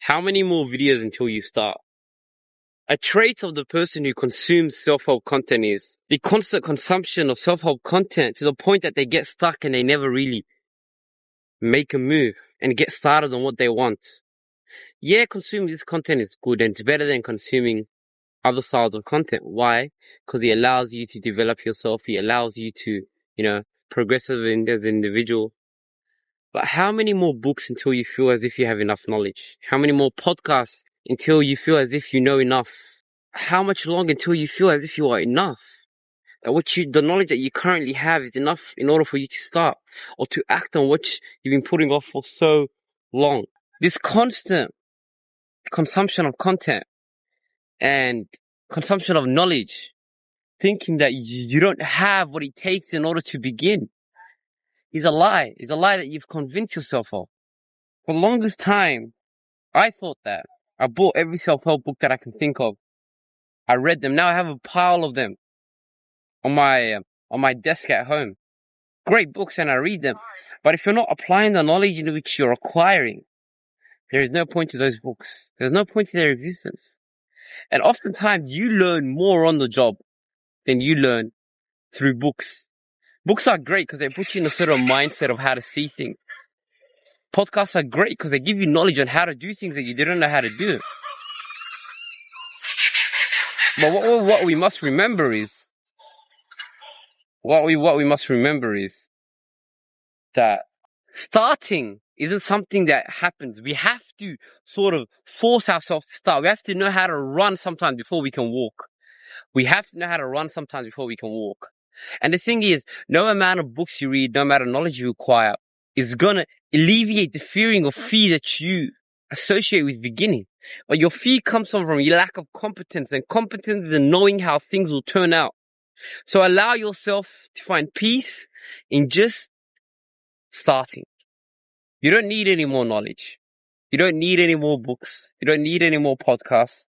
How many more videos until you start? A trait of the person who consumes self-help content is the constant consumption of self-help content to the point that they get stuck and they never really make a move and get started on what they want. Yeah, consuming this content is good and it's better than consuming other styles of content. Why? Because it allows you to develop yourself. It allows you to, progress as an individual. But how many more books until you feel as if you have enough knowledge? How many more podcasts until you feel as if you know enough? How much longer until you feel as if you are enough? That the knowledge that you currently have is enough in order for you to start or to act on what you've been putting off for so long. This constant consumption of content and consumption of knowledge, thinking that you don't have what it takes in order to begin, is a lie. It's a lie that you've convinced yourself of. For the longest time, I thought that. I bought every self-help book that I can think of. I read them. Now I have a pile of them on my desk at home. Great books, and I read them. But if you're not applying the knowledge in which you're acquiring, there is no point to those books. There's no point to their existence. And oftentimes you learn more on the job than you learn through books. Books are great because they put you in a sort of mindset of how to see things. Podcasts are great because they give you knowledge on how to do things that you didn't know how to do. But what we must remember is that starting isn't something that happens. We have to sort of force ourselves to start. We have to know how to run sometimes before we can walk. We have to know how to run sometimes before we can walk. And the thing is, no amount of books you read, no amount of knowledge you acquire is gonna alleviate the feeling of fear that you associate with beginning. But your fear comes from your lack of competence, and competence is in knowing how things will turn out. So allow yourself to find peace in just starting. You don't need any more knowledge. You don't need any more books. You don't need any more podcasts.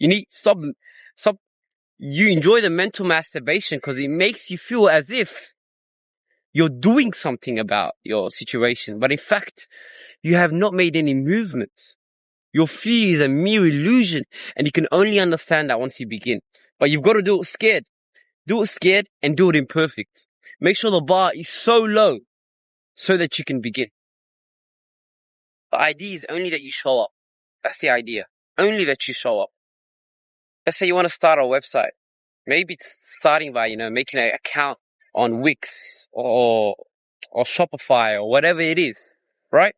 You need stop. You enjoy the mental masturbation because it makes you feel as if you're doing something about your situation. But in fact, you have not made any movements. Your fear is a mere illusion, and you can only understand that once you begin. But you've got to do it scared. Do it scared and do it imperfect. Make sure the bar is so low so that you can begin. The idea is only that you show up. That's the idea. Only that you show up. Let's say you want to start a website. Maybe it's starting by, making an account on Wix or Shopify or whatever it is, right?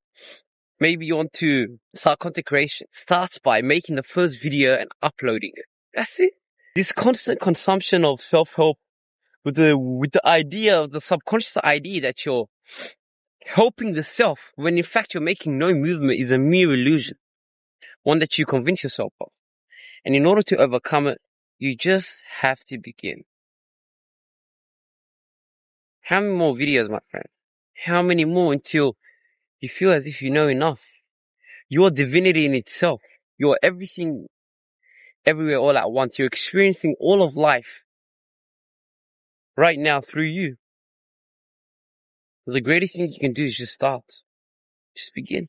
Maybe you want to start content creation. Starts by making the first video and uploading it. That's it. This constant consumption of self-help with the idea of the subconscious idea that you're helping the self when in fact you're making no movement is a mere illusion. One that you convince yourself of. And in order to overcome it, you just have to begin. How many more videos, my friend? How many more until you feel as if you know enough? You're divinity in itself. You're everything, everywhere, all at once. You're experiencing all of life right now through you. The greatest thing you can do is just start. Just begin.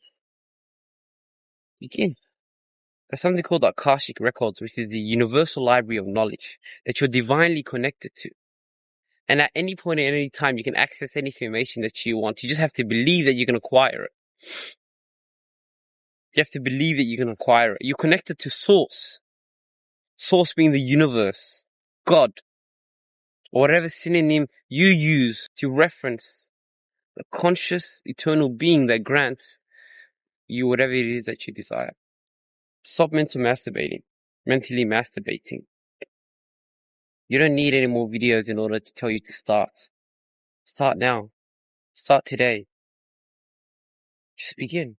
Begin. There's something called the Akashic Records, which is the universal library of knowledge that you're divinely connected to. And at any point, at any time, you can access any information that you want. You just have to believe that you can acquire it. You have to believe that you can acquire it. You're connected to Source. Source being the universe, God, or whatever synonym you use to reference the conscious, eternal being that grants you whatever it is that you desire. Stop mentally masturbating. You don't need any more videos in order to tell you to start. Start now. Start today. Just begin.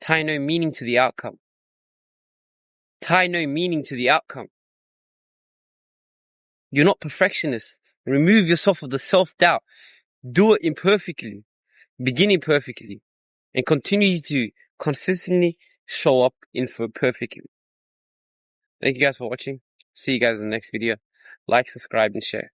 Tie no meaning to the outcome. Tie no meaning to the outcome. You're not perfectionist. Remove yourself of the self-doubt. Do it imperfectly. Begin imperfectly. And continue to consistently show up perfectly. Thank you guys for watching. See you guys in the next video. Like, subscribe, and share.